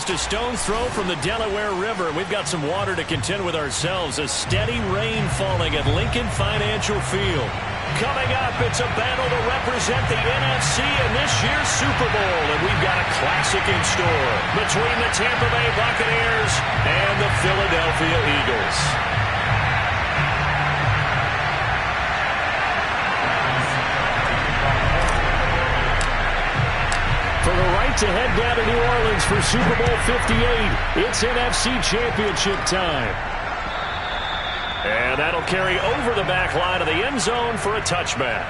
just a stone's throw from the Delaware River. We've got some water to contend with ourselves. A steady rain falling at Lincoln Financial Field. Coming up, it's a battle to represent the NFC in this year's Super Bowl. And we've got a classic in store between the Tampa Bay Buccaneers and the Philadelphia Eagles. For the right to head down to New Orleans for Super Bowl 58, it's NFC Championship time. And that'll carry over the back line of the end zone for a touchback.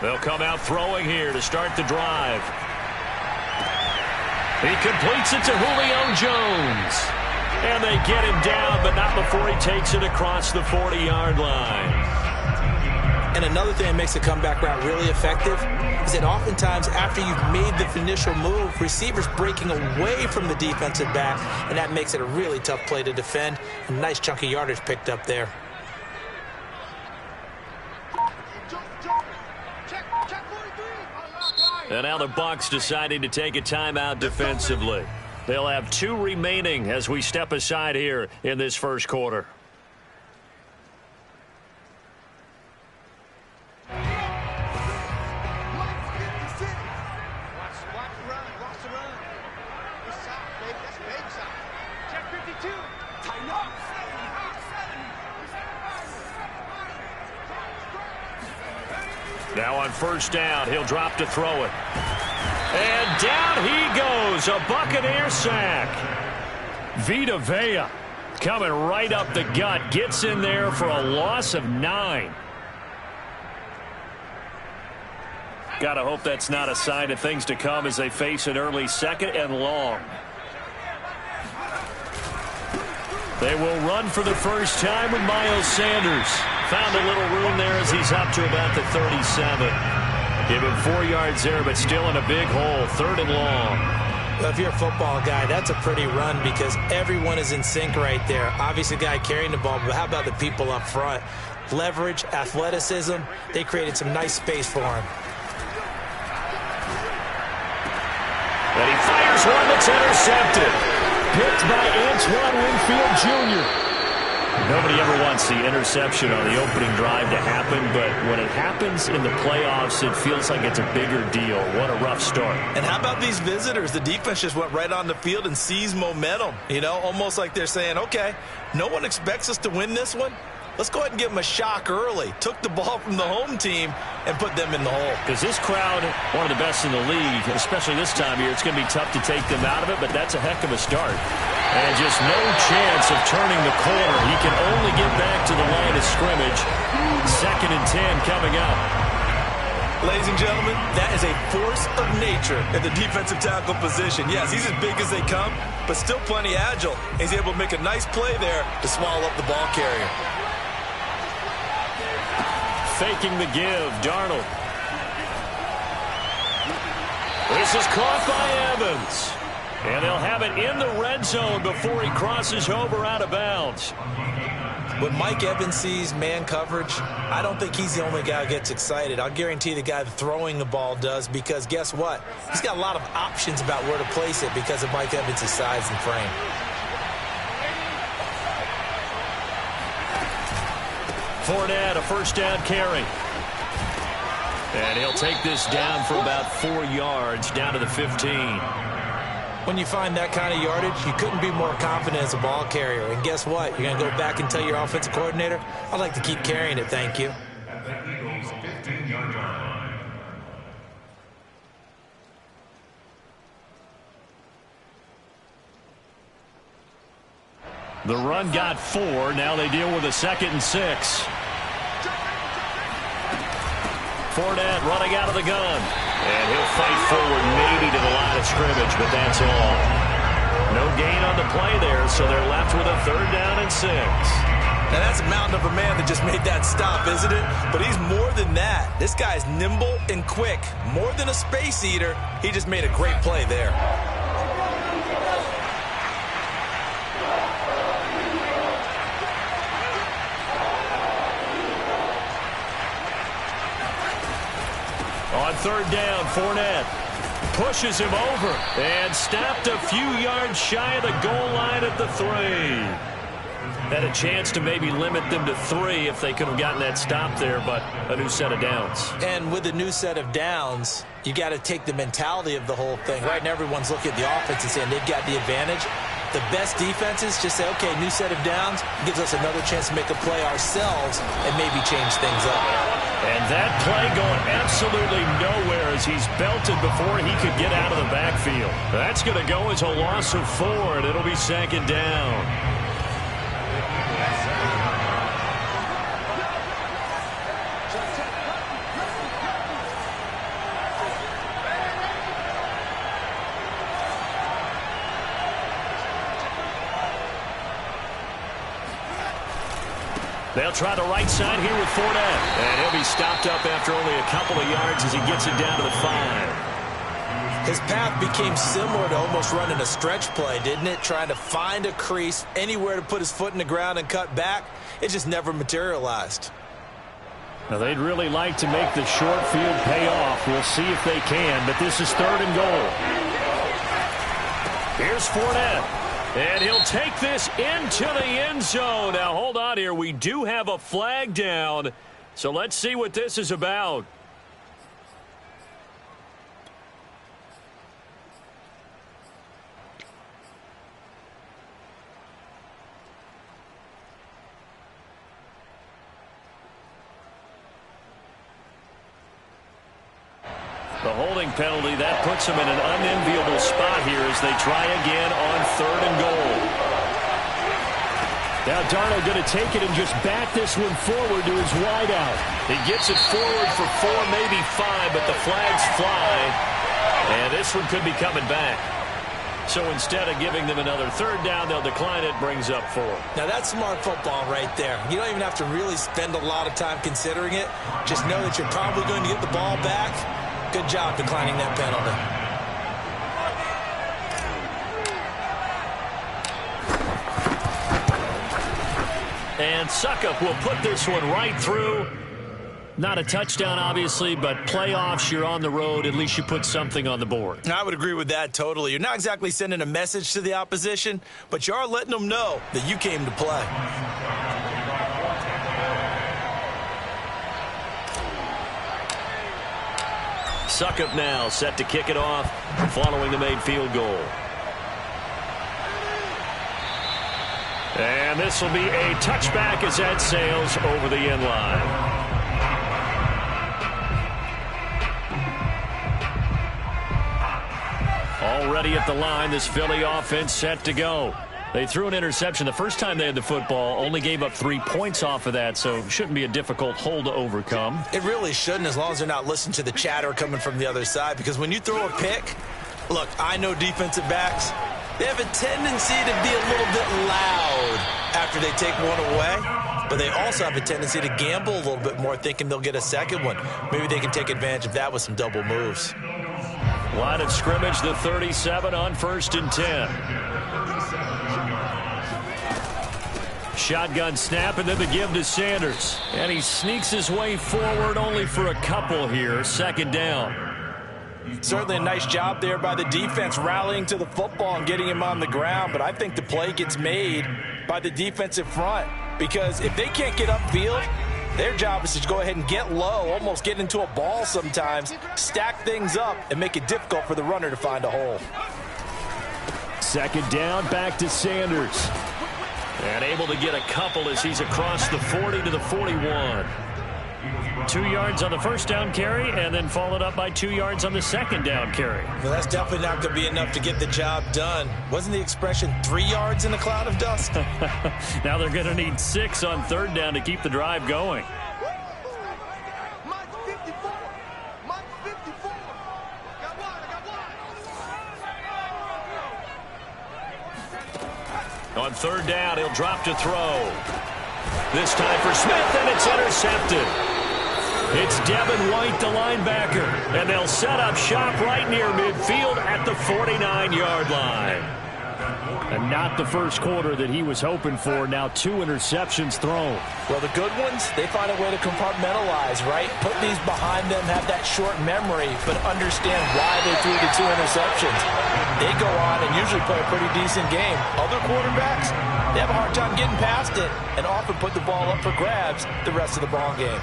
They'll come out throwing here to start the drive. He completes it to Julio Jones. And they get him down, but not before he takes it across the 40-yard line. And another thing that makes the comeback route really effective is that oftentimes after you've made the initial move, receivers breaking away from the defensive back, and that makes it a really tough play to defend. A nice chunk of yardage picked up there. And now the Bucs deciding to take a timeout defensively. They'll have 2 remaining as we step aside here in this first quarter. Now on first down, he'll drop to throw it. And down he goes, a Buccaneer sack. Vita Vea coming right up the gut, gets in there for a loss of 9. Gotta hope that's not a sign of things to come as they face an early 2nd and long. They will run for the first time with Miles Sanders. Found a little room there as he's up to about the 37. Give him 4 yards there, but still in a big hole. 3rd and long. Well, if you're a football guy, that's a pretty run because everyone is in sync right there. Obviously, the guy carrying the ball, but how about the people up front? Leverage, athleticism, they created some nice space for him. And he fires one that's intercepted. Picked by Antoine Winfield Jr. Nobody ever wants the interception on the opening drive to happen, but when it happens in the playoffs, it feels like it's a bigger deal. What a rough start. And how about these visitors? The defense just went right on the field and seized momentum. You know, almost like they're saying, okay, no one expects us to win this one. Let's go ahead and give them a shock early. Took the ball from the home team and put them in the hole. Because this crowd, one of the best in the league, especially this time of year, it's going to be tough to take them out of it, but that's a heck of a start. And just no chance of turning the corner. He can only get back to the line of scrimmage. 2nd and 10 coming up. Ladies and gentlemen, that is a force of nature at the defensive tackle position. Yes, he's as big as they come, but still plenty agile. He's able to make a nice play there to swallow up the ball carrier. Faking the give, Darnold. This is caught by Evans. And they'll have it in the red zone before he crosses over out of bounds. When Mike Evans sees man coverage, I don't think he's the only guy who gets excited. I'll guarantee the guy throwing the ball does, because guess what? He's got a lot of options about where to place it because of Mike Evans' size and frame. Fournette, a first down carry. And he'll take this down for about 4 yards, down to the 15. When you find that kind of yardage, you couldn't be more confident as a ball carrier. And guess what? You're going to go back and tell your offensive coordinator, I'd like to keep carrying it, thank you. The run got 4. Now they deal with a 2nd and 6. Fournette running out of the gun. And he'll fight forward maybe to the line of scrimmage, but that's all. No gain on the play there, so they're left with a 3rd down and 6. Now, that's a mountain of a man that just made that stop, isn't it? But he's more than that. This guy's nimble and quick. More than a space eater, he just made a great play there. On 3rd down, Fournette pushes him over and stopped a few yards shy of the goal line at the 3. Had a chance to maybe limit them to 3 if they could have gotten that stop there, but a new set of downs. And with a new set of downs, you got to take the mentality of the whole thing. Right now, everyone's looking at the offense and saying they've got the advantage. The best defenses just say, okay, new set of downs gives us another chance to make a play ourselves and maybe change things up. And that play going absolutely nowhere as he's belted before he could get out of the backfield. That's going to go as a loss of 4, and it'll be 2nd down. They'll try the right side here with Fournette. And he'll be stopped up after only a couple of yards as he gets it down to the 5. His path became similar to almost running a stretch play, didn't it? Trying to find a crease, anywhere to put his foot in the ground and cut back. It just never materialized. Now, they'd really like to make the short field pay off. We'll see if they can, but this is 3rd and goal. Here's Fournette. And he'll take this into the end zone. Now, hold on here. We do have a flag down. So let's see what this is about. The holding penalty, that puts them in an unenviable spot here as they try again on 3rd and goal. Now Darnold going to take it and just bat this one forward to his wideout. He gets it forward for 4, maybe 5, but the flags fly. And this one could be coming back. So instead of giving them another 3rd down, they'll decline it, brings up 4. Now that's smart football right there. You don't even have to really spend a lot of time considering it. Just know that you're probably going to get the ball back. Good job declining that penalty. And Suckup will put this one right through. Not a touchdown, obviously, but playoffs, you're on the road. At least you put something on the board. I would agree with that totally. You're not exactly sending a message to the opposition, but you are letting them know that you came to play. Suckup now set to kick it off following the made field goal. And this will be a touchback as that sails over the end line. Already at the line, this Philly offense set to go. They threw an interception the first time they had the football, only gave up 3 points off of that, so it shouldn't be a difficult hole to overcome. It really shouldn't, as long as they're not listening to the chatter coming from the other side, because when you throw a pick, look, I know defensive backs, they have a tendency to be a little bit loud after they take one away, but they also have a tendency to gamble a little bit more, thinking they'll get a second one. Maybe they can take advantage of that with some double moves. Line of scrimmage, the 37 on 1st and 10. Shotgun snap, and then the give to Sanders. And he sneaks his way forward only for a couple here. 2nd down. Certainly a nice job there by the defense rallying to the football and getting him on the ground, but I think the play gets made by the defensive front, because if they can't get upfield, their job is to go ahead and get low, almost get into a ball sometimes, stack things up, and make it difficult for the runner to find a hole. 2nd down, back to Sanders. And able to get a couple as he's across the 40 to the 41. 2 yards on the first down carry, and then followed up by 2 yards on the 2nd down carry. Well, that's definitely not going to be enough to get the job done. Wasn't the expression 3 yards in a cloud of dust? Now they're going to need 6 on 3rd down to keep the drive going. On third down, he'll drop to throw. This time for Smith, and it's intercepted. It's Devin White, the linebacker, and they'll set up shop right near midfield at the 49-yard line. And not the first quarter that he was hoping for. Now 2 interceptions thrown. Well, the good ones, they find a way to compartmentalize, right? Put these behind them, have that short memory, but understand why they threw the 2 interceptions. They go on and usually play a pretty decent game. Other quarterbacks, they have a hard time getting past it and often put the ball up for grabs the rest of the ball game.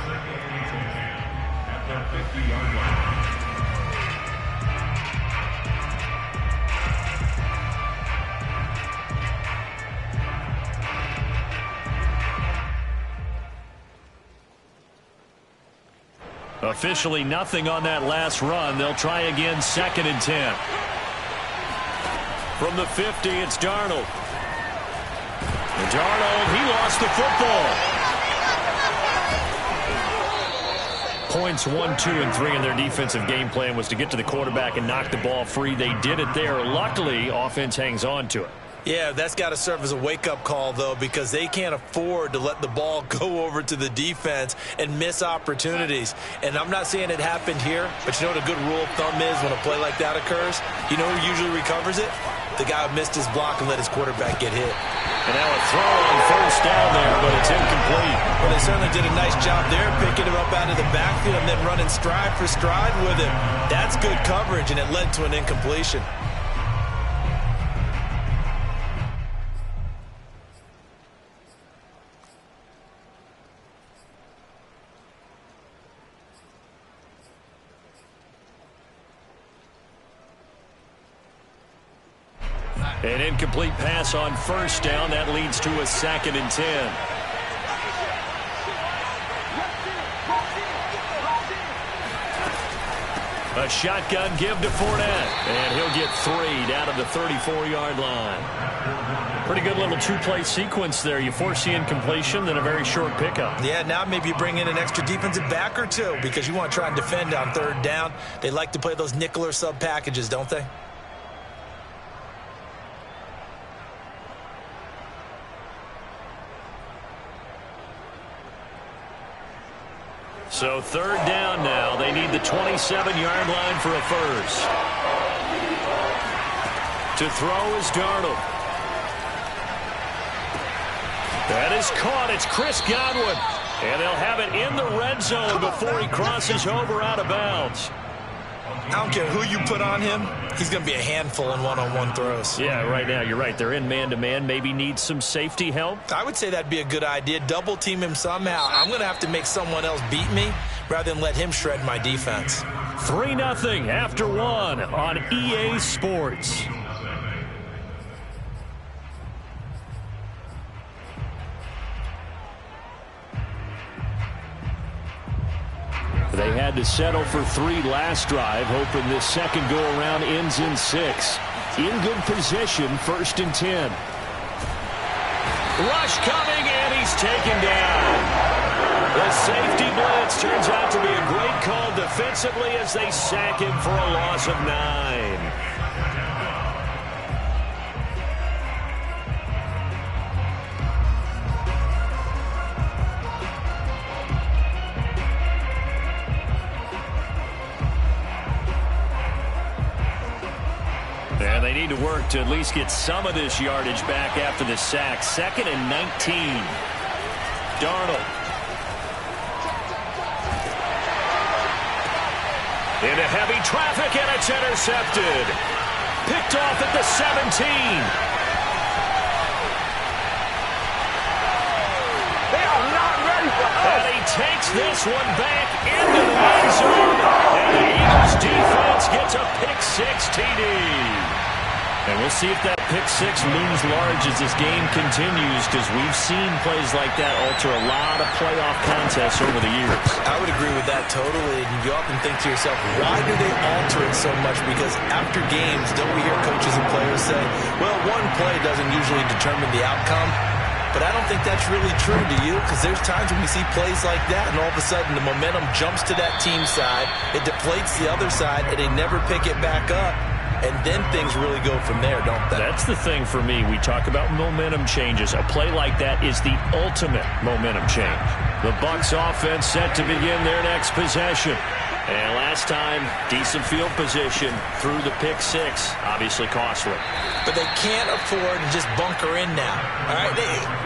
Officially nothing on that last run. They'll try again, 2nd and 10. From the 50, it's Darnold. And Darnold, he lost the football. Points 1, 2, and 3 in their defensive game plan was to get to the quarterback and knock the ball free. They did it there. Luckily, offense hangs on to it. Yeah, that's got to serve as a wake-up call, though, because they can't afford to let the ball go over to the defense and miss opportunities. And I'm not saying it happened here, but you know what a good rule of thumb is when a play like that occurs? You know who usually recovers it? The guy who missed his block and let his quarterback get hit. And now a throw on first down there, but it's incomplete. Well, they certainly did a nice job there, picking him up out of the backfield and then running stride for stride with him. That's good coverage, and it led to an incompletion. An incomplete pass on first down. That leads to a 2nd and 10. A shotgun give to Fournette. And he'll get 3 down to the 34-yard line. Pretty good little 2-play sequence there. You force the incompletion, then a very short pickup. Yeah, now maybe you bring in an extra defensive back or 2 because you want to try and defend on third down. They like to play those nickel or sub packages, don't they? So third down now. They need the 27-yard line for a first. To throw is Darnold. That is caught. It's Chris Godwin. And they'll have it in the red zone before he crosses over out of bounds. I don't care who you put on him. He's going to be a handful in one-on-one throws. Yeah, right now, you're right. They're in man-to-man. Maybe need some safety help. I would say that'd be a good idea. Double team him somehow. I'm going to have to make someone else beat me rather than let him shred my defense. 3-0 after 1 on EA Sports. They had to settle for 3 last drive, hoping this second go-around ends in 6. In good position, 1st and 10. Rush coming, and he's taken down. The safety blitz turns out to be a great call defensively as they sack him for a loss of 9. And they need to work to at least get some of this yardage back after the sack. 2nd and 19. Darnold. Into heavy traffic, and it's intercepted. Picked off at the 17. They are not ready for us. And he takes this one back into the end zone. And the Eagles defense gets a pick-6 TD. And we'll see if that pick-6 looms large as this game continues, because we've seen plays like that alter a lot of playoff contests over the years. I would agree with that totally. And you often think to yourself, why do they alter it so much? Because after games, don't we hear coaches and players say, well, one play doesn't usually determine the outcome. But I don't think that's really true, do you? Because there's times when we see plays like that, and all of a sudden the momentum jumps to that team side, it deflates the other side, and they never pick it back up. and then things really go from there, don't they? That's the thing for me. We talk about momentum changes. A play like that is the ultimate momentum change. The Bucs offense set to begin their next possession. And last time, decent field position through the pick six. Obviously costly. But they can't afford to just bunker in now. All right,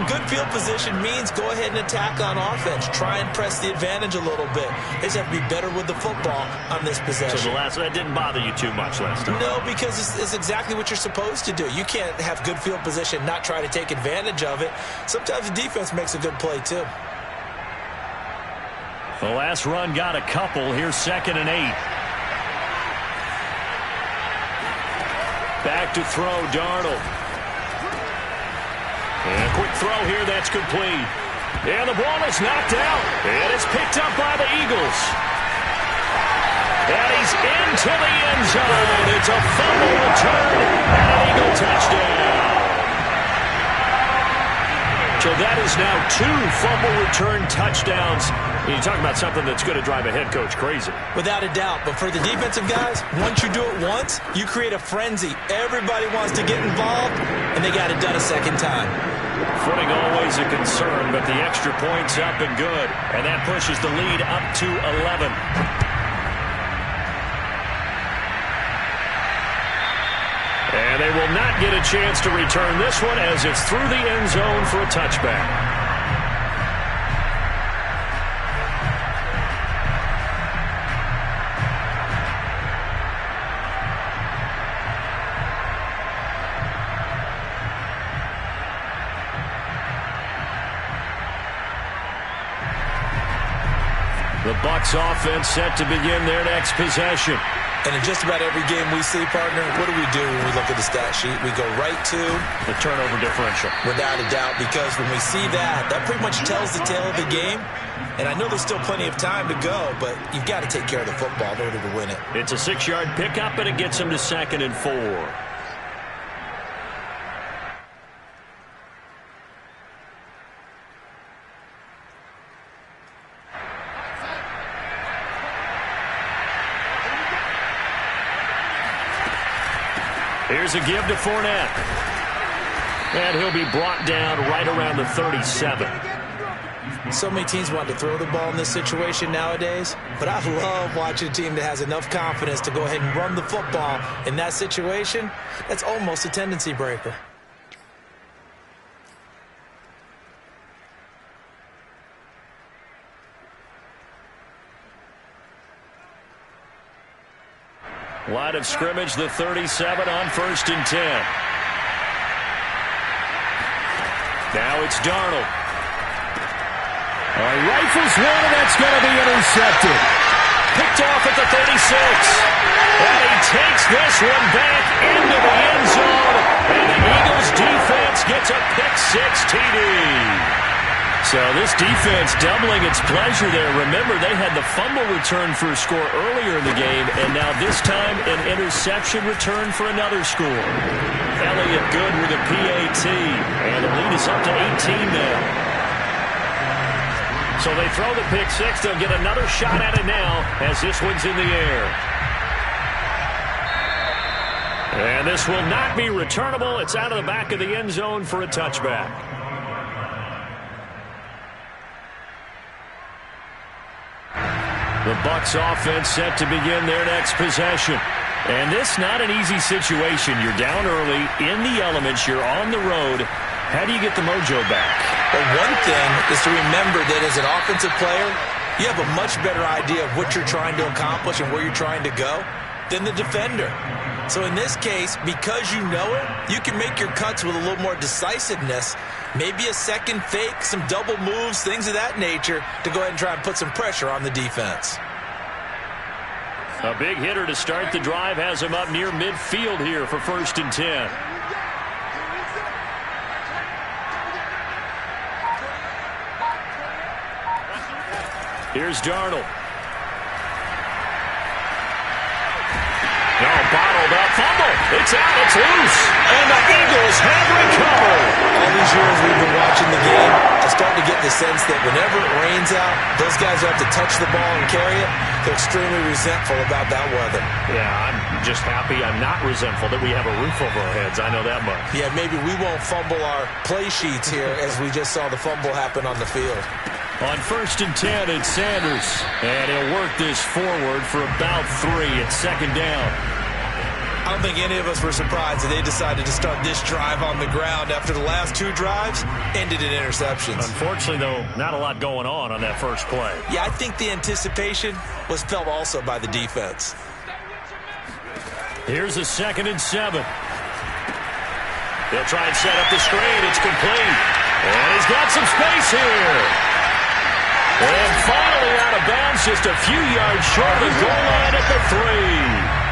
good field position means go ahead and attack on offense. Try and press the advantage a little bit. They just have to be better with the football on this possession. So that didn't bother you too much last time? No, because it's exactly what you're supposed to do. You can't have good field position, not try to take advantage of it. Sometimes the defense makes a good play too. The last run got a couple. Here's 2nd and 8. Back to throw, Darnold. And a quick throw here, that's complete. And the ball is knocked out. And it's picked up by the Eagles. And he's into the end zone. It's a fumble return and an Eagle touchdown. So that is now 2 fumble return touchdowns. You talk about something that's going to drive a head coach crazy. Without a doubt. But for the defensive guys, once you do it once, you create a frenzy. Everybody wants to get involved, and they got it done a second time. Footing always a concern, but the extra point's up and good. And that pushes the lead up to 11. And they will not get a chance to return this one as it's through the end zone for a touchback. The Bucs offense set to begin their next possession. And in just about every game we see, partner, what do we do when we look at the stat sheet? We go right to the turnover differential. Without a doubt, because when we see that, that pretty much tells the tale of the game. And I know there's still plenty of time to go, but you've got to take care of the football in order to win it. It's a 6-yard pickup, and it gets them to 2nd and 4. Here's a give to Fournette. And he'll be brought down right around the 37. So many teams want to throw the ball in this situation nowadays, but I love watching a team that has enough confidence to go ahead and run the football in that situation. That's almost a tendency breaker. Line of scrimmage, the 37 on 1st and 10. Now it's Darnold. Rifles one, and that's going to be intercepted. Picked off at the 36. And he takes this one back into the end zone. And the Eagles defense gets a pick-6 TD. So this defense doubling its pleasure there. Remember, they had the fumble return for a score earlier in the game, and now this time an interception return for another score. Elliott good with a PAT, and the lead is up to 18 now. So they throw the pick-6. They'll get another shot at it now as this one's in the air. And this will not be returnable. It's out of the back of the end zone for a touchback. The Bucs offense set to begin their next possession. And this not an easy situation. You're down early, in the elements, you're on the road. How do you get the mojo back? Well, one thing is to remember that as an offensive player, you have a much better idea of what you're trying to accomplish and where you're trying to go than the defender. So in this case, because you know it, you can make your cuts with a little more decisiveness. Maybe a second fake, some double moves, things of that nature to go ahead and try and put some pressure on the defense. A big hitter to start the drive has him up near midfield here for 1st and 10. Here's Darnold. No, bottled up fumble. It's out, it's loose. And the Eagles have recovered. All these years we've been watching the game, I'm starting to get the sense that whenever it rains out, those guys who have to touch the ball and carry it, they're extremely resentful about that weather. Yeah, I'm just happy I'm not resentful that we have a roof over our heads. I know that much. Yeah, maybe we won't fumble our play sheets here as we just saw the fumble happen on the field. On 1st and 10, it's Sanders. And he'll work this forward for about 3. It's 2nd down. I don't think any of us were surprised that they decided to start this drive on the ground after the last 2 drives ended in interceptions. Unfortunately, though, not a lot going on that first play. Yeah, I think the anticipation was felt also by the defense. Here's a 2nd and 7. They'll try and set up the screen. It's complete. And he's got some space here. And finally out of bounds, just a few yards short of the goal line at the 3.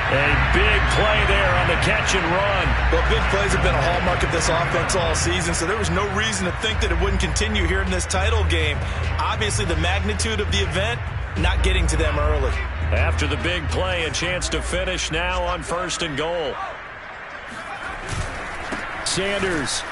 A big play there on the catch and run. Well, big plays have been a hallmark of this offense all season, so there was no reason to think that it wouldn't continue here in this title game. Obviously, the magnitude of the event, not getting to them early. After the big play, a chance to finish now on 1st and goal. Sanders.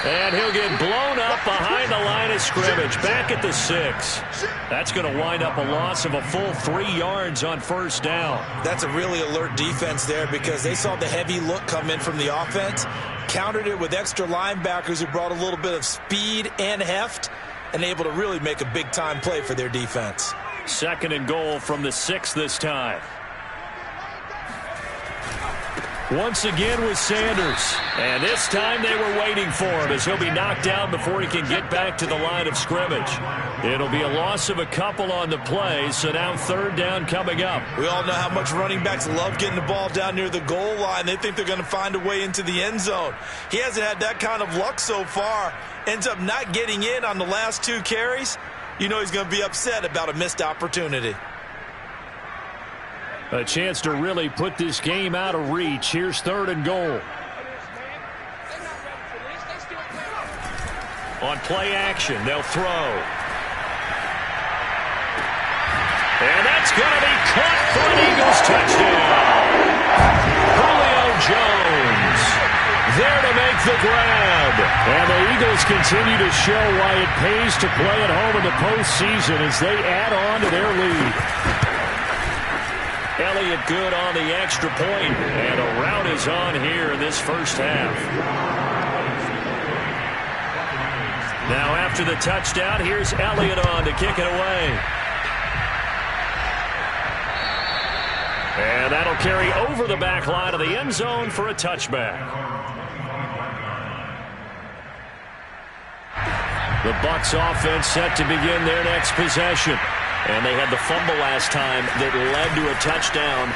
And he'll get blown up behind the line of scrimmage, back at the 6. That's going to wind up a loss of a full 3 yards on 1st down. That's a really alert defense there because they saw the heavy look come in from the offense, countered it with extra linebackers who brought a little bit of speed and heft, and able to really make a big-time play for their defense. 2nd and goal from the 6 this time. Once again with Sanders. And this time they were waiting for him as he'll be knocked down before he can get back to the line of scrimmage. It'll be a loss of a couple on the play, so now 3rd down coming up. We all know how much running backs love getting the ball down near the goal line. They think they're going to find a way into the end zone. He hasn't had that kind of luck so far. Ends up not getting in on the last 2 carries. You know he's going to be upset about a missed opportunity. A chance to really put this game out of reach. Here's 3rd and goal. On play action, they'll throw. And that's going to be caught for an Eagles touchdown. Julio Jones there to make the grab. And the Eagles continue to show why it pays to play at home in the postseason as they add on to their lead. Elliott good on the extra point, and a rout is on here in this first half. Now after the touchdown, here's Elliott on to kick it away. And that'll carry over the back line of the end zone for a touchback. The Bucs offense set to begin their next possession. And they had the fumble last time that led to a touchdown.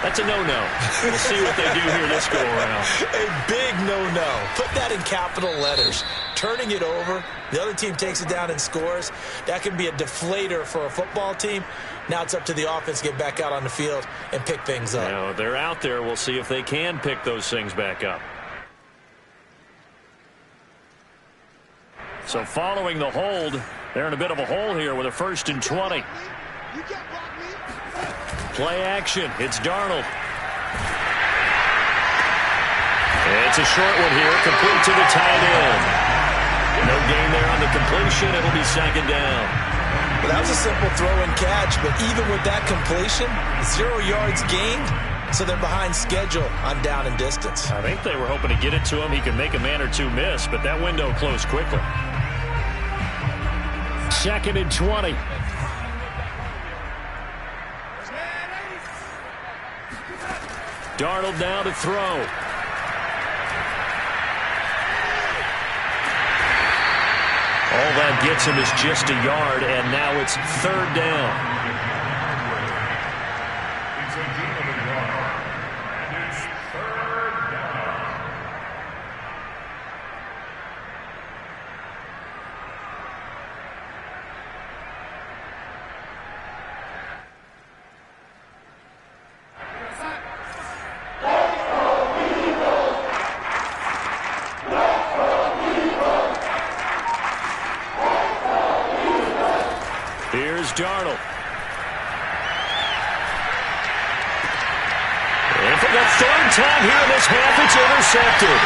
That's a no-no. We'll see what they do here this go-around. A big no-no. Put that in capital letters. Turning it over, the other team takes it down and scores. That can be a deflator for a football team. Now it's up to the offense to get back out on the field and pick things up. Now, they're out there. We'll see if they can pick those things back up. So following the hold, they're in a bit of a hole here with a 1st and 20. Play action. It's Darnold. It's a short one here, complete to the tight end. No gain there on the completion. It'll be 2nd down. Well, that was a simple throw and catch, but even with that completion, 0 yards gained, so they're behind schedule on down and distance. I think they were hoping to get it to him. He could make a man or 2 miss, but that window closed quickly. 2nd and 20. Darnold now to throw. All that gets him is just a yard, and now it's 3rd down. Darnold. And for the 3rd time here in this half, it's intercepted.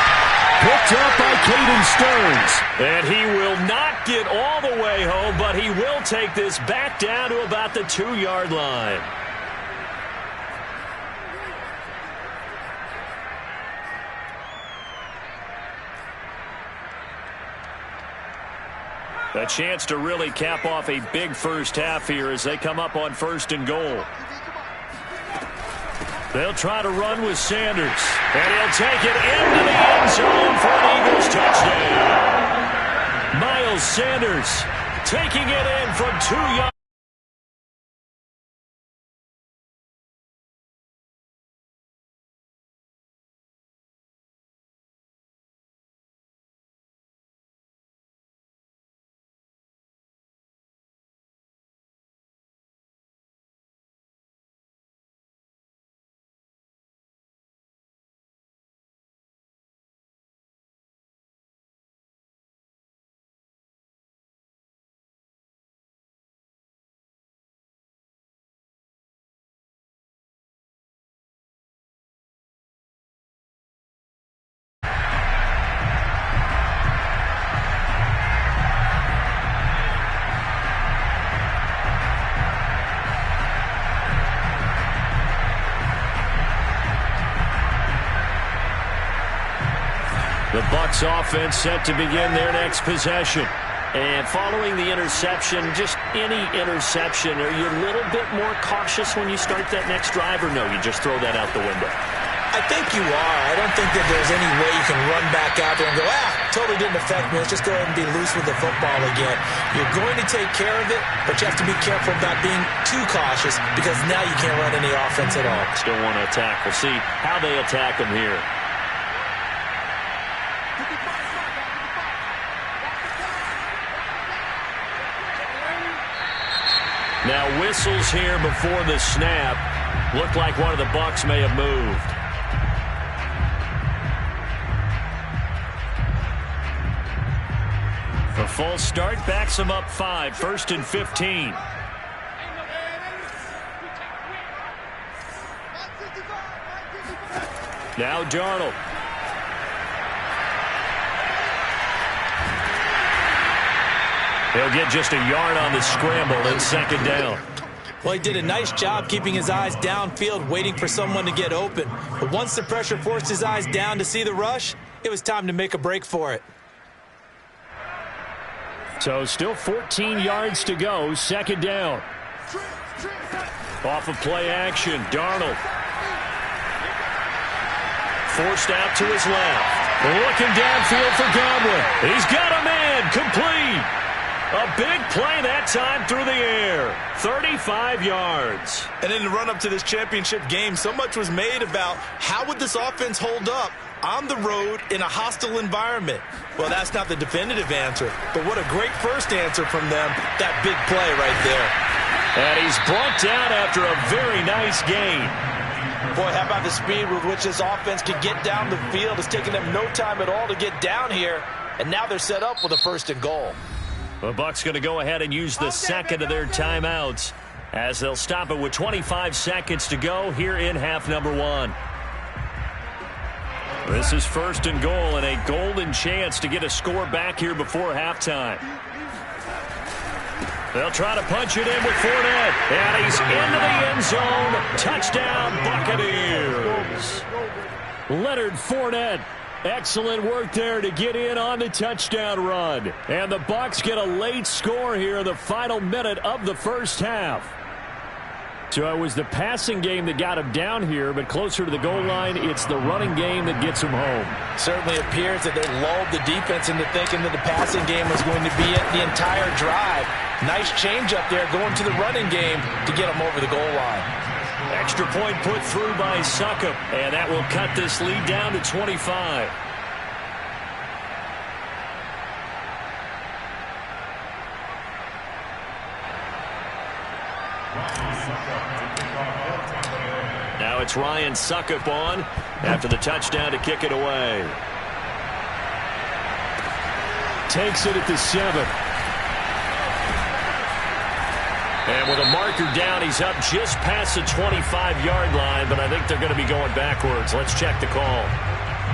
Picked up by Caden Stearns. And he will not get all the way home, but he will take this back down to about the 2-yard line. A chance to really cap off a big first half here as they come up on 1st and goal. They'll try to run with Sanders. And he'll take it into the end zone for an Eagles touchdown. Miles Sanders taking it in from 2 yards. The Bucs offense set to begin their next possession. And following the interception, just any interception, are you a little bit more cautious when you start that next drive, or no, you just throw that out the window? I think you are. I don't think that there's any way you can run back out there and go, totally didn't affect me. Let's just go ahead and be loose with the football again. You're going to take care of it, but you have to be careful about being too cautious because now you can't run any offense at all. Still want to attack. We'll see how they attack them here. Now whistles here before the snap. Looked like one of the Bucs may have moved. The full start backs them up 5, 1st and 15. Now Darnold. He'll get just a yard on the scramble and 2nd down. Well, he did a nice job keeping his eyes downfield, waiting for someone to get open. But once the pressure forced his eyes down to see the rush, it was time to make a break for it. So still 14 yards to go, 2nd down. Off of play action, Darnold. Forced out to his left. Looking downfield for Godwin. He's got a man, complete. A big play that time through the air. 35 yards. And in the run-up to this championship game, so much was made about how would this offense hold up on the road in a hostile environment. Well, that's not the definitive answer, but what a great first answer from them, that big play right there. And he's brought down after a very nice gain. Boy, how about the speed with which this offense can get down the field? It's taken them no time at all to get down here, and now they're set up with a 1st and goal. The Bucs going to go ahead and use the second of their timeouts as they'll stop it with 25 seconds to go here in half number 1. This is 1st and goal and a golden chance to get a score back here before halftime. They'll try to punch it in with Fournette. And he's into the end zone. Touchdown, Buccaneers. Leonard Fournette. Excellent work there to get in on the touchdown run. And the Bucs get a late score here in the final minute of the first half. So it was the passing game that got him down here, but closer to the goal line, it's the running game that gets him home. Certainly appears that they lulled the defense into thinking that the passing game was going to be it the entire drive. Nice change up there going to the running game to get them over the goal line. Extra point put through by Succop, and that will cut this lead down to 25. Now it's Ryan Succop on after the touchdown to kick it away. Takes it at the 7. And with a marker down, he's up just past the 25-yard line, but I think they're going to be going backwards. Let's check the call.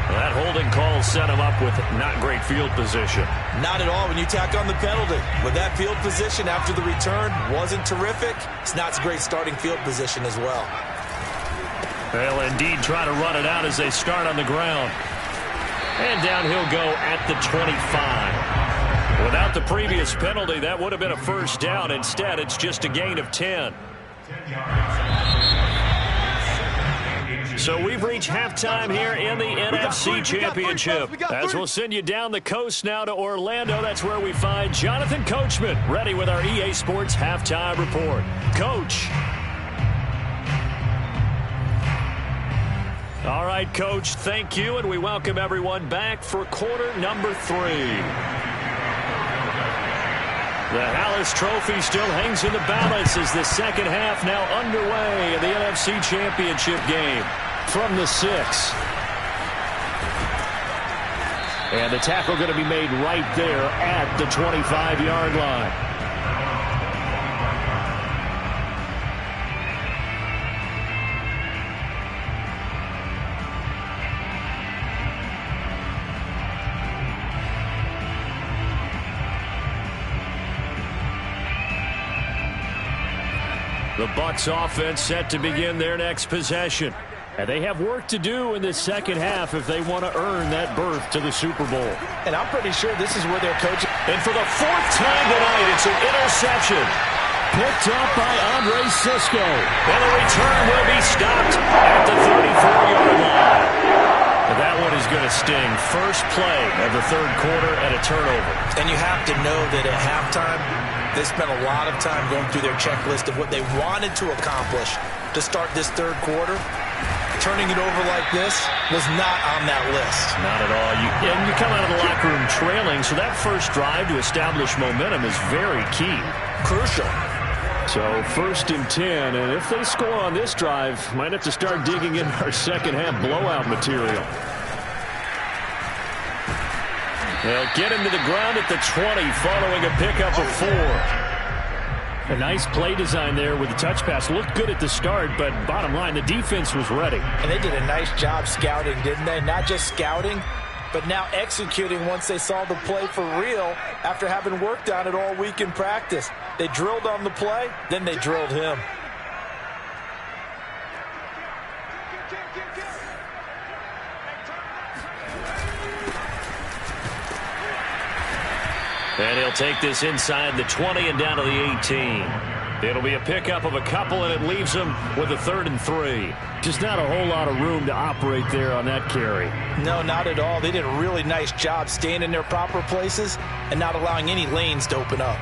That holding call set him up with not great field position. Not at all when you tack on the penalty. With that field position after the return wasn't terrific, it's not great starting field position as well. They'll indeed try to run it out as they start on the ground. And down he'll go at the 25. Without the previous penalty, that would have been a first down. Instead, it's just a gain of 10. So we've reached halftime here in the NFC Championship. As we'll send you down the coast now to Orlando, that's where we find Jonathan Coachman, ready with our EA Sports Halftime Report. Coach. All right, Coach, thank you, and we welcome everyone back for quarter number 3. The Hallis Trophy still hangs in the balance as the second half now underway in the NFC Championship game from the 6. And the tackle going to be made right there at the 25-yard line. The Bucs offense set to begin their next possession. And they have work to do in the second half if they want to earn that berth to the Super Bowl. And I'm pretty sure this is where they're coaching. And for the 4th time tonight, it's an interception. Picked up by Andre Sisco. And the return will be stopped at the 34-yard line. And that one is going to sting. First play of the third quarter and a turnover. And you have to know that at halftime, they spent a lot of time going through their checklist of what they wanted to accomplish to start this third quarter. Turning it over like this was not on that list. Not at all. And you come out of the locker room trailing, so that first drive to establish momentum is very key. Crucial. So 1st and 10, and if they score on this drive, might have to start digging in our second half blowout material. They'll get him to the ground at the 20 following a pickup of 4. A nice play design there with the touch pass. Looked good at the start, but bottom line, the defense was ready. And they did a nice job scouting, didn't they? Not just scouting, but now executing once they saw the play for real after having worked on it all week in practice. They drilled on the play, then they drilled him. And he'll take this inside the 20 and down to the 18. It'll be a pickup of a couple, and it leaves him with a 3rd and 3. Just not a whole lot of room to operate there on that carry. No, not at all. They did a really nice job staying in their proper places and not allowing any lanes to open up.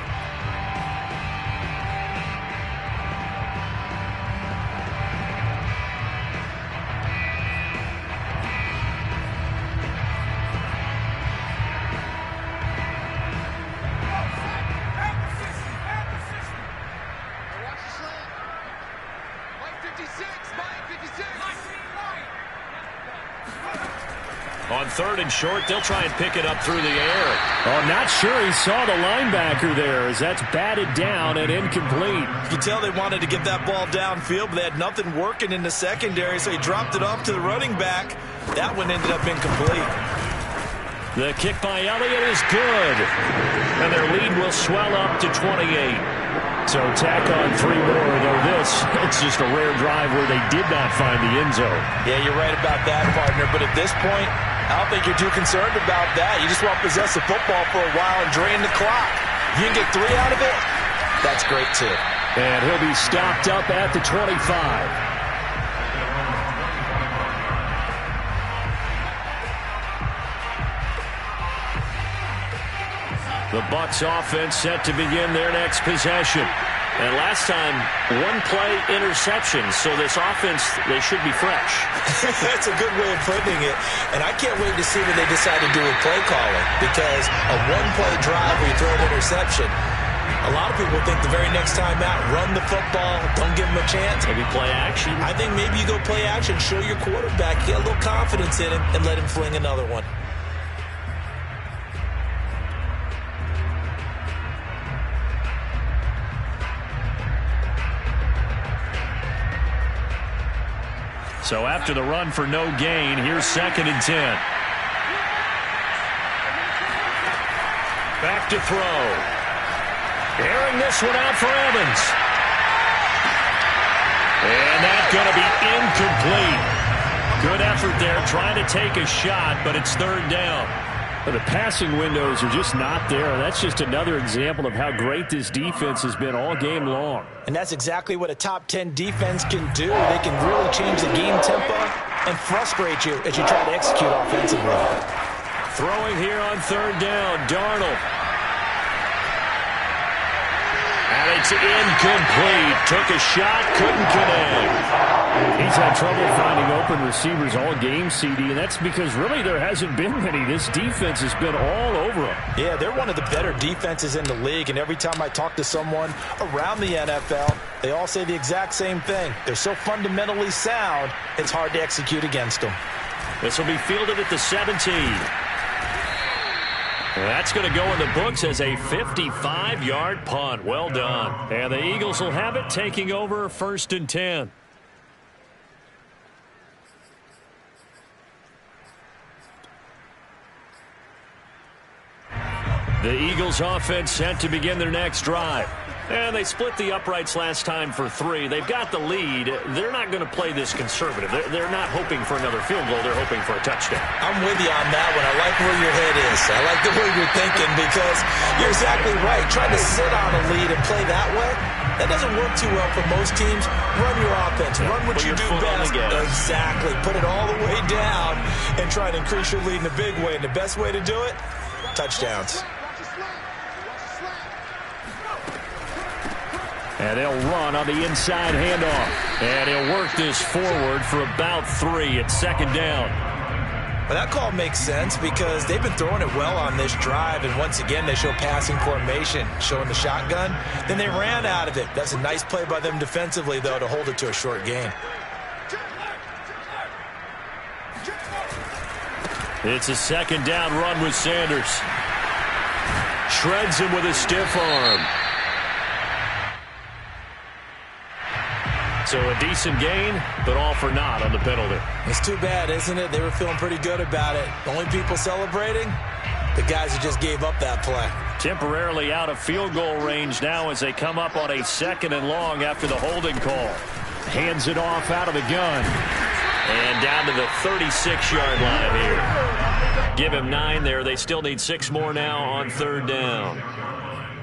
On 3rd and short, they'll try and pick it up through the air. Oh, not sure he saw the linebacker there as that's batted down and incomplete. You can tell they wanted to get that ball downfield, but they had nothing working in the secondary, so he dropped it off to the running back. That one ended up incomplete. The kick by Elliott is good. And their lead will swell up to 28. So tack on 3 more, though it's just a rare drive where they did not find the end zone. Yeah, you're right about that, partner. But at this point, I don't think you're too concerned about that. You just want to possess the football for a while and drain the clock. If you can get 3 out of it, that's great too. And he'll be stopped up at the 25. The Bucs offense set to begin their next possession. And last time, 1-play interception. So this offense, they should be fresh. That's a good way of putting it. And I can't wait to see what they decide to do with play calling. Because a 1-play drive where you throw an interception, a lot of people think the very next time out, run the football, don't give them a chance. Maybe play action. I think maybe you go play action, show your quarterback, get a little confidence in him, and let him fling another one. So after the run for no gain, here's 2nd and 10. Back to throw. Airing this one out for Evans. And that's going to be incomplete. Good effort there trying to take a shot, but it's third down. But the passing windows are just not there. That's just another example of how great this defense has been all game long. And that's exactly what a top 10 defense can do. They can really change the game tempo and frustrate you as you try to execute offensively. Throwing here on third down, Darnold. And it's incomplete. Took a shot, couldn't connect. He's had trouble finding open receivers all game, CD, and that's because really there hasn't been many. This defense has been all over them. Yeah, they're one of the better defenses in the league, and every time I talk to someone around the NFL, they all say the exact same thing. They're so fundamentally sound, it's hard to execute against them. This will be fielded at the 17. That's going to go in the books as a 55-yard punt. Well done. And the Eagles will have it, taking over 1st and 10. The Eagles offense set to begin their next drive. And they split the uprights last time for 3. They've got the lead. They're not going to play this conservative. They're not hoping for another field goal. They're hoping for a touchdown. I'm with you on that one. I like where your head is. I like the way you're thinking because you're exactly right. Trying to sit on a lead and play that way, that doesn't work too well for most teams. Run your offense. Run what you do best. Exactly. Put it all the way down and try to increase your lead in a big way. And the best way to do it, touchdowns. And they'll run on the inside handoff. And he'll work this forward for about 3 at 2nd down. Well, that call makes sense because they've been throwing it well on this drive. And once again, they show passing formation, showing the shotgun. Then they ran out of it. That's a nice play by them defensively, though, to hold it to a short gain. It's a 2nd down run with Sanders. Shreds him with a stiff arm. So a decent gain, but all for naught on the penalty. It's too bad, isn't it? They were feeling pretty good about it. The only people celebrating, the guys who just gave up that play. Temporarily out of field goal range now as they come up on a 2nd and long after the holding call. Hands it off out of the gun. And down to the 36-yard line here. Give him 9 there. They still need 6 more now on 3rd down.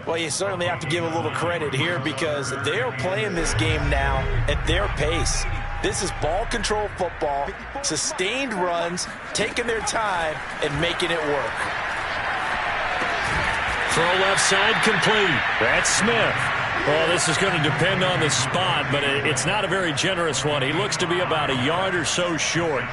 Well, you certainly have to give a little credit here because they're playing this game now at their pace. This is ball control football, sustained runs, taking their time, and making it work. Throw left side complete. That's Smith. Well, this is going to depend on the spot, but it's not a very generous one. He looks to be about a yard or so short.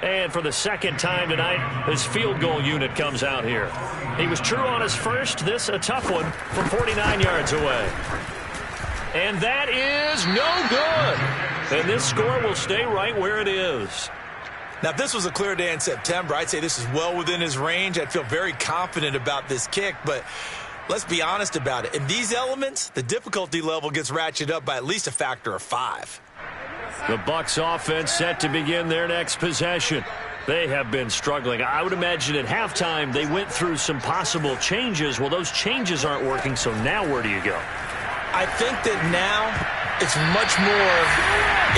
And for the 2nd time tonight, his field goal unit comes out here. He was true on his first. This a tough one from 49 yards away. And that is no good. And this score will stay right where it is. Now, if this was a clear day in September, I'd say this is well within his range. I'd feel very confident about this kick, but let's be honest about it. In these elements, the difficulty level gets ratcheted up by at least a factor of 5. The Bucs offense set to begin their next possession. They have been struggling. I would imagine at halftime they went through some possible changes. Well, those changes aren't working, so now where do you go? I think that now it's much more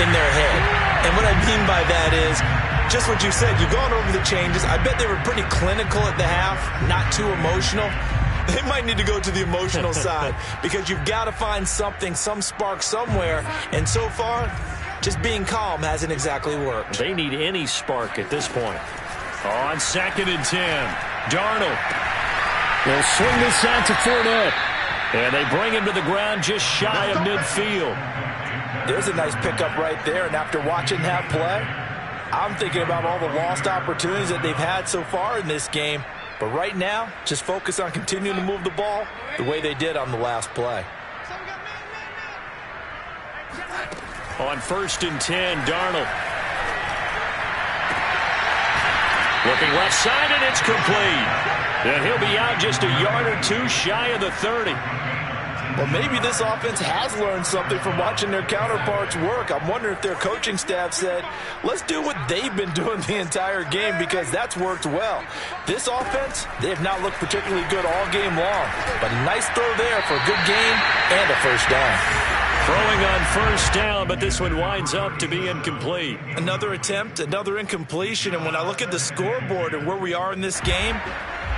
in their head. And what I mean by that is just what you said. You've gone over the changes. I bet they were pretty clinical at the half, not too emotional. They might need to go to the emotional side because you've got to find something, some spark somewhere. And so far, just being calm hasn't exactly worked. They need any spark at this point. On 2nd and 10, Darnold. They'll swing this out to Fournette. And they bring him to the ground just shy of midfield. There's a nice pickup right there. And after watching that play, I'm thinking about all the lost opportunities that they've had so far in this game. But right now, just focus on continuing to move the ball the way they did on the last play. On 1st and 10, Darnold. Looking left side, and it's complete. And he'll be out just a yard or two shy of the 30. Well, maybe this offense has learned something from watching their counterparts work. I'm wondering if their coaching staff said, let's do what they've been doing the entire game because that's worked well. This offense, they have not looked particularly good all game long. But a nice throw there for a good gain and a first down. Throwing on first down, but this one winds up to be incomplete. Another attempt, another incompletion. And when I look at the scoreboard and where we are in this game,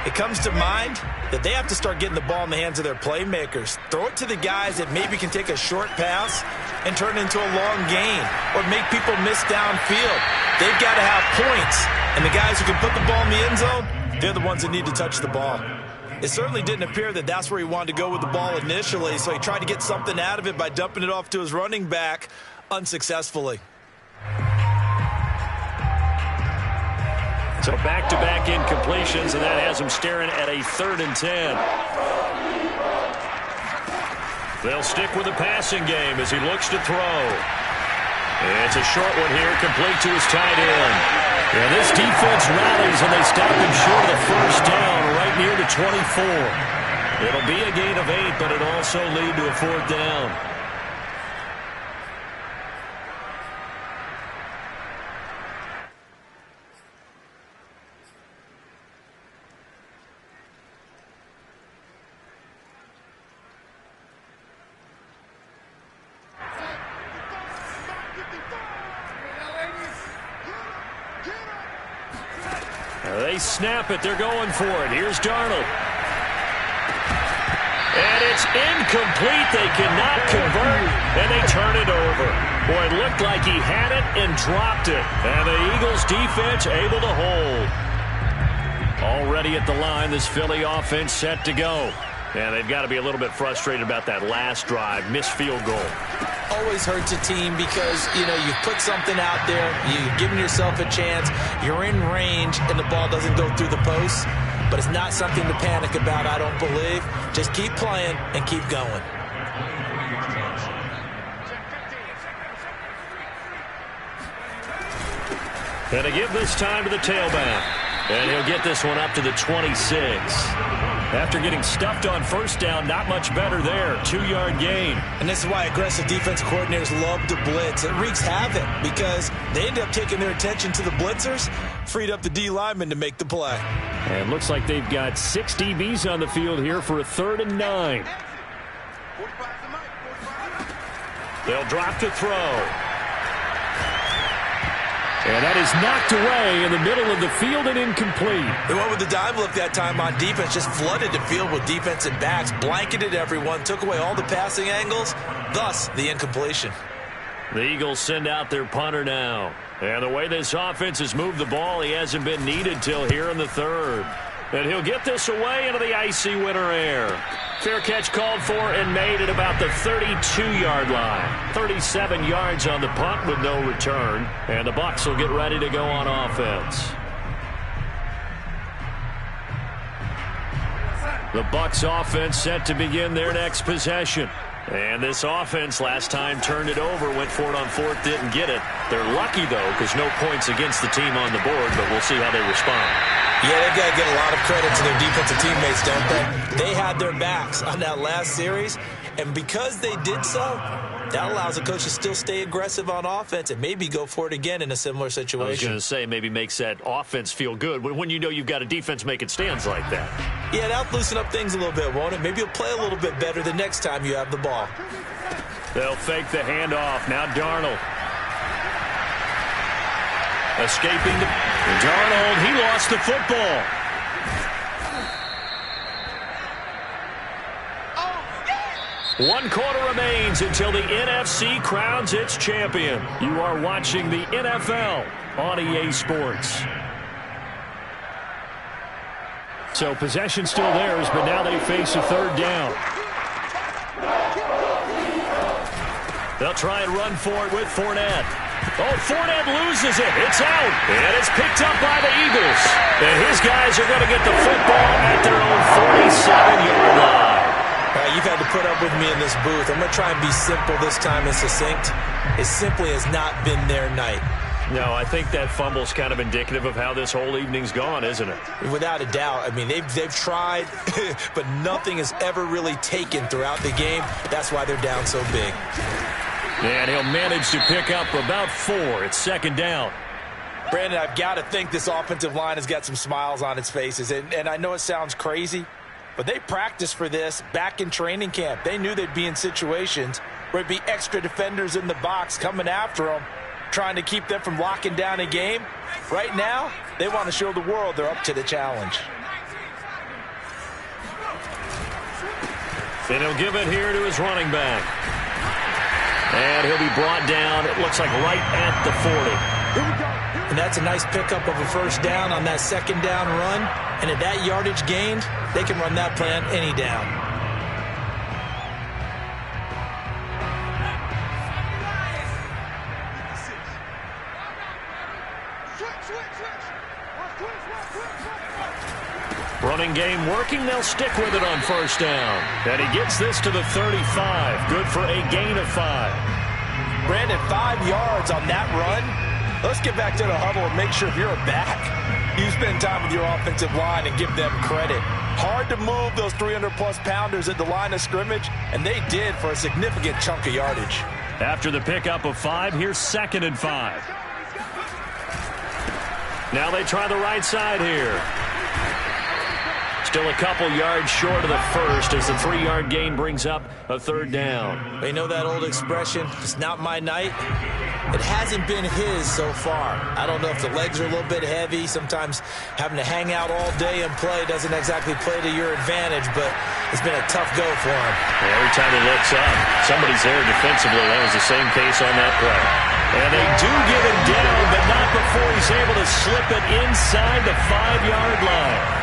it comes to mind that they have to start getting the ball in the hands of their playmakers. Throw it to the guys that maybe can take a short pass and turn it into a long gain or make people miss downfield. They've got to have points. And the guys who can put the ball in the end zone, they're the ones that need to touch the ball. It certainly didn't appear that that's where he wanted to go with the ball initially, so he tried to get something out of it by dumping it off to his running back unsuccessfully. So back-to-back incompletions, and that has him staring at a 3rd and 10. They'll stick with the passing game as he looks to throw. It's a short one here, complete to his tight end. And this defense rallies, and they stop him short of the first down right near the 24. It'll be a gain of 8, but it'll also lead to a 4th down. They snap it. They're going for it. Here's Darnold. And it's incomplete. They cannot convert, and they turn it over. Boy, it looked like he had it and dropped it. And the Eagles defense able to hold. Already at the line, this Philly offense set to go. And they've got to be a little bit frustrated about that last drive, missed field goal. Always hurts a team because, you've put something out there, you've given yourself a chance, you're in range, and the ball doesn't go through the post. But it's not something to panic about, I don't believe. Just keep playing and keep going. And to give this time to the tailback. And he'll get this one up to the 26. After getting stuffed on first down, not much better there. 2-yard gain. And this is why aggressive defense coordinators love to blitz. It wreaks havoc because they end up taking their attention to the blitzers, freed up the D lineman to make the play. And looks like they've got 6 DBs on the field here for a 3rd and 9. They'll drop to throw. And that is knocked away in the middle of the field and incomplete. They went with the dime look that time on defense, just flooded the field with defensive backs, blanketed everyone, took away all the passing angles, thus the incompletion. The Eagles send out their punter now. And the way this offense has moved the ball, he hasn't been needed till here in the 3rd. And he'll get this away into the icy winter air. Fair catch called for and made at about the 32-yard line. 37 yards on the punt with no return. And the Bucs will get ready to go on offense. The Bucs offense set to begin their next possession. And this offense last time turned it over, went for it on 4th, didn't get it. They're lucky, though, because no points against the team on the board, but we'll see how they respond. Yeah, they've got to get a lot of credit to their defensive teammates, don't they? They had their backs on that last series, and because they did so, that allows the coach to still stay aggressive on offense and maybe go for it again in a similar situation. I was going to say, maybe makes that offense feel good when you know you've got a defense making stands like that. Yeah, that'll loosen up things a little bit, won't it? Maybe you'll play a little bit better the next time you have the ball. They'll fake the handoff. Now Darnold. Escaping to Darnold. He lost the football. One quarter remains until the NFC crowns its champion. You are watching the NFL on EA Sports. So possession still theirs, but now they face a 3rd down. They'll try and run for it with Fournette. Oh, Fournette loses it. It's out. And it's picked up by the Eagles. And his guys are going to get the football at their own 47-yard line. You've had to put up with me in this booth. I'm going to try and be simple this time and succinct. It simply has not been their night. No, I think that fumble's kind of indicative of how this whole evening's gone, isn't it? Without a doubt. I mean, they've tried, but nothing has ever really taken throughout the game. That's why they're down so big. And he'll manage to pick up about 4. It's second down. Brandon, I've got to think this offensive line has got some smiles on its faces. And I know it sounds crazy, but they practiced for this back in training camp. They knew they'd be in situations where there'd be extra defenders in the box coming after them, trying to keep them from locking down a game. Right now, they want to show the world they're up to the challenge. And he'll give it here to his running back. And he'll be brought down, it looks like right at the 40. And that's a nice pickup of a first down on that second down run. And at that yardage gained, they can run that play on any down. Running game working. They'll stick with it on first down. And he gets this to the 35. Good for a gain of 5. Brandon, 5 yards on that run. Let's get back to the huddle and make sure if you're a back, you spend time with your offensive line and give them credit. Hard to move those 300-plus pounders at the line of scrimmage, and they did for a significant chunk of yardage. After the pickup of 5, here's 2nd and 5. Now they try the right side here. Still a couple yards short of the first as the 3-yard gain brings up a 3rd down. They know that old expression, it's not my night. It hasn't been his so far. I don't know if the legs are a little bit heavy. Sometimes having to hang out all day and play doesn't exactly play to your advantage, but it's been a tough go for him. Every time he looks up, somebody's there defensively. That was the same case on that play. And they do get him down, but not before he's able to slip it inside the 5-yard line.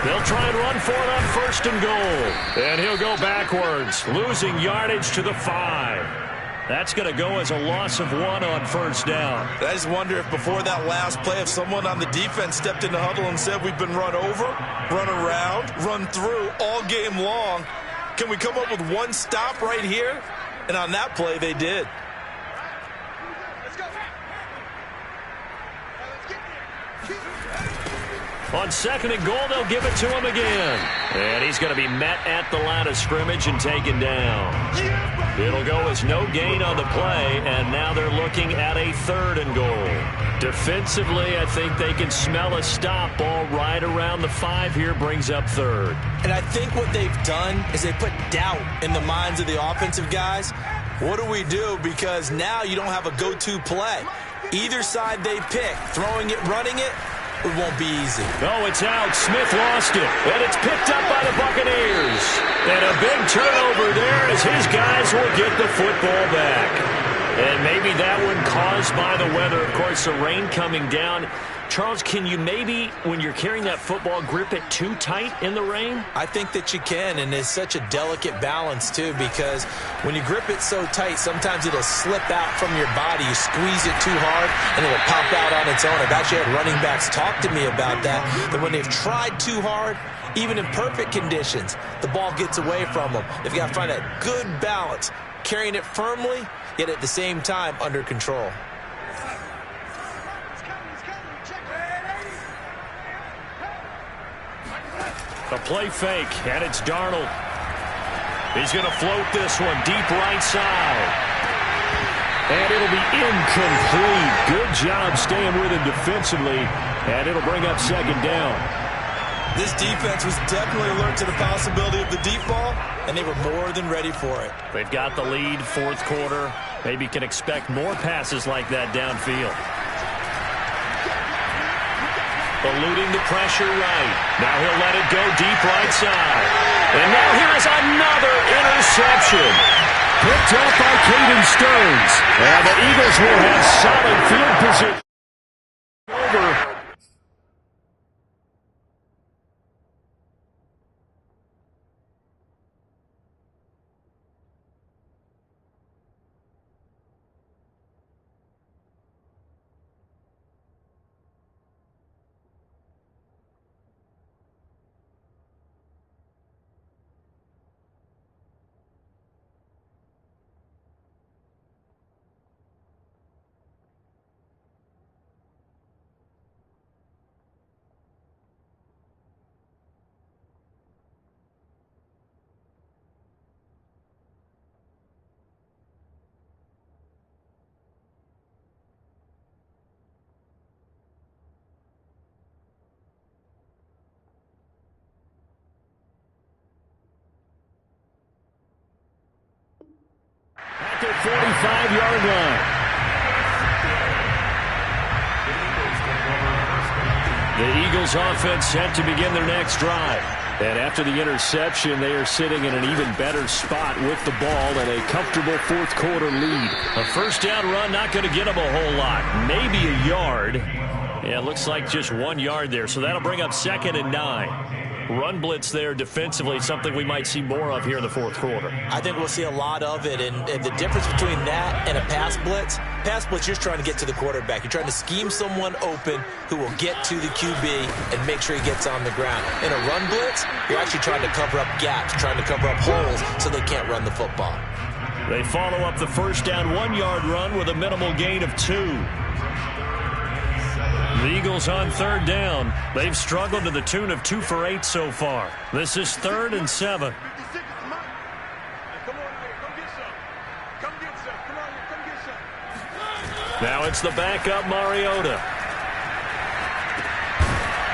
They'll try and run for it on 1st and goal. And he'll go backwards, losing yardage to the 5. That's going to go as a loss of 1 on 1st down. I just wonder if before that last play, if someone on the defense stepped in the huddle and said, we've been run over, run around, run through all game long. Can we come up with one stop right here? And on that play, they did. On 2nd and goal, they'll give it to him again. And he's going to be met at the line of scrimmage and taken down. It'll go as no gain on the play, and now they're looking at a 3rd and goal. Defensively, I think they can smell a stop ball right around the 5 here, brings up 3rd. And I think what they've done is they put doubt in the minds of the offensive guys. What do we do? Because now you don't have a go-to play. Either side they pick, throwing it, running it, it won't be easy. Oh, it's out. Smith lost it. And it's picked up by the Buccaneers. And a big turnover there as his guys will get the football back. And maybe that one caused by the weather. Of course, the rain coming down. Charles, can you maybe, when you're carrying that football, grip it too tight in the rain? I think that you can, and it's such a delicate balance, too, because when you grip it so tight, sometimes it'll slip out from your body. You squeeze it too hard, and it'll pop out on its own. I've actually had running backs talk to me about that when they've tried too hard, even in perfect conditions, the ball gets away from them. They've got to find that good balance, carrying it firmly, yet at the same time under control. A play fake, and it's Darnold. He's going to float this one deep right side. And it'll be incomplete. Good job staying with him defensively, and it'll bring up 2nd down. This defense was definitely alert to the possibility of the deep ball, and they were more than ready for it. They've got the lead, 4th quarter. Maybe can expect more passes like that downfield. Eluding the pressure right. Now he'll let it go deep right side. And now here is another interception. Picked up by Caden Stearns. And the Eagles will have solid field position. Over. 45-yard line. The Eagles offense set to begin their next drive. And after the interception, they are sitting in an even better spot with the ball and a comfortable fourth-quarter lead. A first-down run, not going to get them a whole lot. Maybe a yard. Yeah, it looks like just 1 yard there. So that'll bring up 2nd and 9. Run blitz there defensively, something we might see more of here in the fourth quarter. I think we'll see a lot of it, and the difference between that and a pass blitz, you're trying to get to the quarterback. You're trying to scheme someone open who will get to the QB and make sure he gets on the ground. In a run blitz, you're actually trying to cover up gaps, trying to cover up holes so they can't run the football. They follow up the first down 1-yard run with a minimal gain of 2. The Eagles on third down. They've struggled to the tune of 2 for 8 so far. This is 3rd and 7. Now it's the backup Mariota.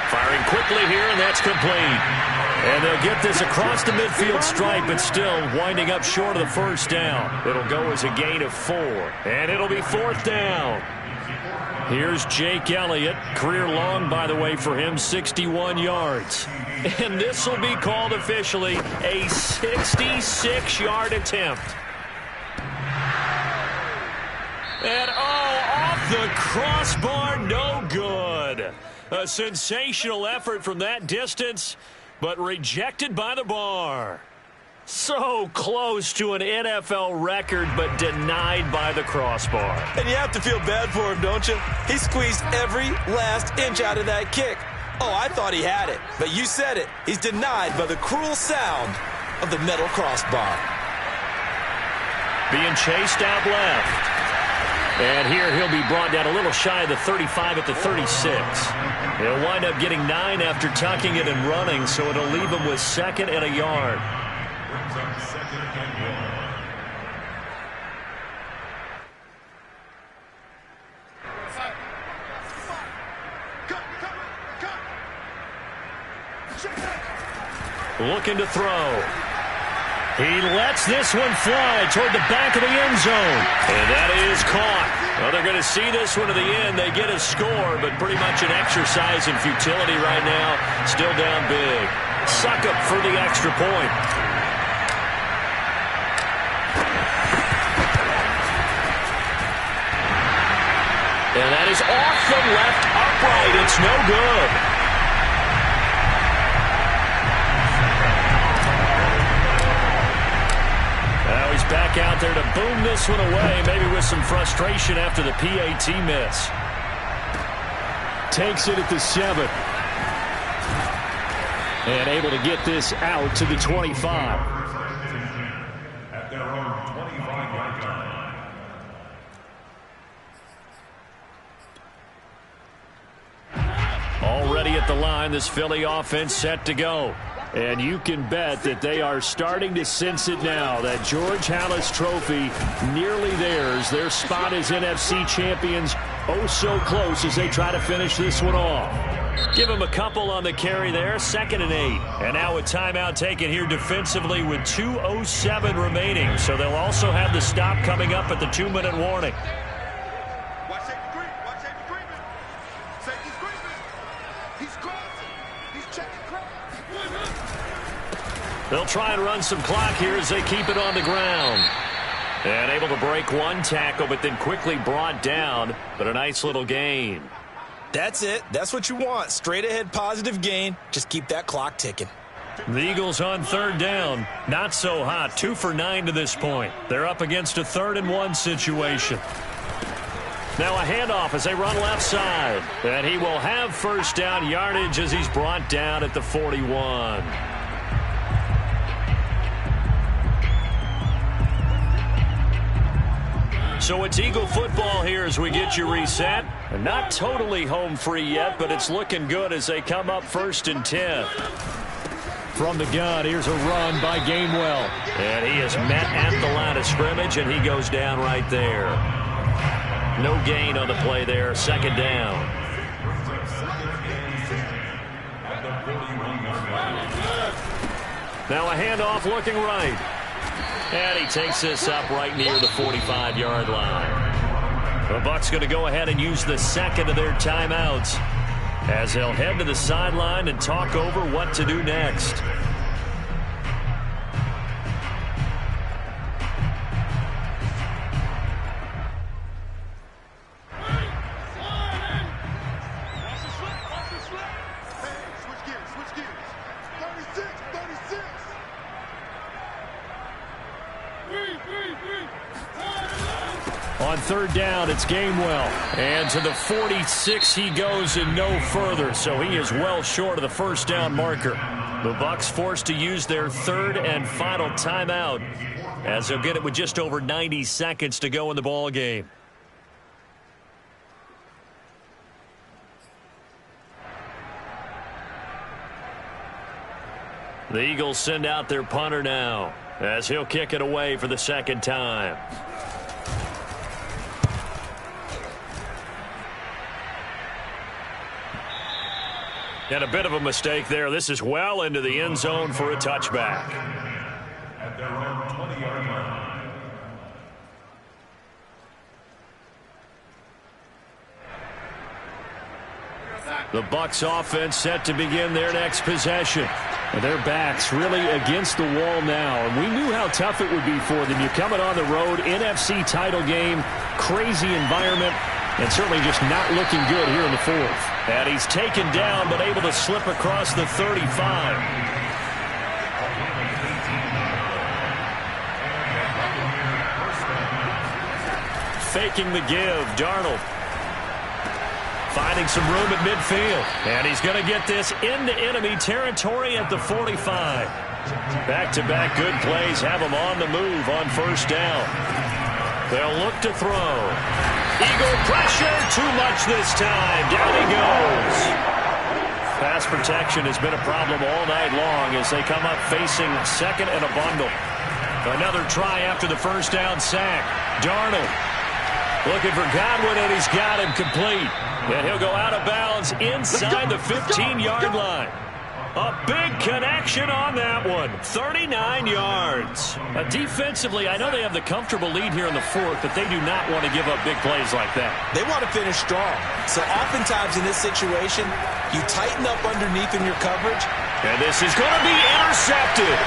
Firing quickly here, and that's complete. And they'll get this across the midfield stripe, but still winding up short of the first down. It'll go as a gain of 4. And it'll be 4th down. Here's Jake Elliott. Career long, by the way, for him, 61 yards. And this will be called officially a 66-yard attempt. And, off the crossbar, no good. A sensational effort from that distance, but rejected by the bar. So close to an NFL record, but denied by the crossbar. And you have to feel bad for him, don't you? He squeezed every last inch out of that kick. Oh, I thought he had it, but you said it. He's denied by the cruel sound of the metal crossbar. Being chased out left. And here he'll be brought down a little shy of the 35 at the 36. He'll wind up getting 9 after tucking it and running, so it'll leave him with 2nd and a yard. Looking to throw. He lets this one fly toward the back of the end zone. And that is caught. Well, they're going to see this one to the end. They get a score, but pretty much an exercise in futility right now. Still down big. Suck up for the extra point. And that is off the left upright. It's no good. Now he's back out there to boom this one away, maybe with some frustration after the PAT miss. Takes it at the 7. And able to get this out to the 25. At their own 25-yard line. Already at the line, this Philly offense set to go. And you can bet that they are starting to sense it now. That George Halas trophy nearly theirs. Their spot as NFC champions oh so close as they try to finish this one off. Give him a couple on the carry there. 2nd and 8. And now a timeout taken here defensively with 2:07 remaining. So they'll also have the stop coming up at the 2-minute warning. Watch safety creep. Watch safety creeping. Safety's creeping. He's crossing. He's checking cross. They'll try and run some clock here as they keep it on the ground. And able to break one tackle, but then quickly brought down. But a nice little gain. That's it. That's what you want. Straight ahead positive gain. Just keep that clock ticking. The Eagles on 3rd down. Not so hot. 2 for 9 to this point. They're up against a 3rd and 1 situation. Now a handoff as they run left side. And he will have first down yardage as he's brought down at the 41. So it's Eagle football here as we get you reset. And not totally home free yet, but it's looking good as they come up 1st and 10. From the gun, here's a run by Gainwell. And he is met at the line of scrimmage, and he goes down right there. No gain on the play there. 2nd down. Now a handoff looking right. And he takes this up right near the 45-yard line. The Bucs going to go ahead and use the second of their timeouts as they'll head to the sideline and talk over what to do next. On third down, it's Gainwell. And to the 46 he goes and no further. So he is well short of the first down marker. The Bucs forced to use their third and final timeout as they'll get it with just over 90 seconds to go in the ball game. The Eagles send out their punter now as he'll kick it away for the second time. And a bit of a mistake there. This is well into the end zone for a touchback. At their own 20-yard line. The Bucs offense set to begin their next possession. And their backs really against the wall now. And we knew how tough it would be for them. You're coming on the road, NFC title game, crazy environment, and certainly just not looking good here in the fourth. And he's taken down but able to slip across the 35. Faking the give, Darnold. Finding some room at midfield. And he's going to get this into enemy territory at the 45. Back-to-back good plays have him on the move on first down. They'll look to throw. Eagle pressure, too much this time. Down he goes. Pass protection has been a problem all night long as they come up facing second and a bundle. Another try after the first down sack. Darnold looking for Godwin, and he's got him complete. And he'll go out of bounds inside the 15-yard line. A big connection on that one. 39 yards. Defensively, I know they have the comfortable lead here in the fourth, but they do not want to give up big plays like that. They want to finish strong. So oftentimes in this situation, you tighten up underneath in your coverage. And this is going to be intercepted.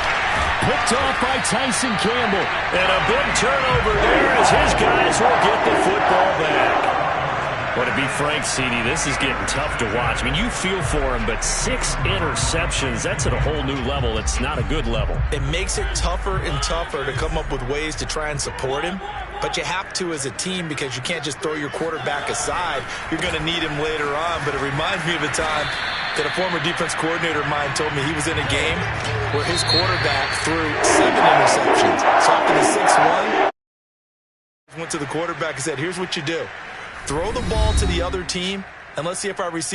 Picked off by Tyson Campbell. And a big turnover there as his guys will get the football back. Well, to be frank, CD, this is getting tough to watch. I mean, you feel for him, but 6 interceptions, that's at a whole new level. It's not a good level. It makes it tougher and tougher to come up with ways to try and support him. But you have to as a team because you can't just throw your quarterback aside. You're going to need him later on. But it reminds me of a time that a former defense coordinator of mine told me he was in a game where his quarterback threw 7 interceptions. So after the 6-1, went to the quarterback and said, here's what you do. Throw the ball to the other team, and let's see if our receiver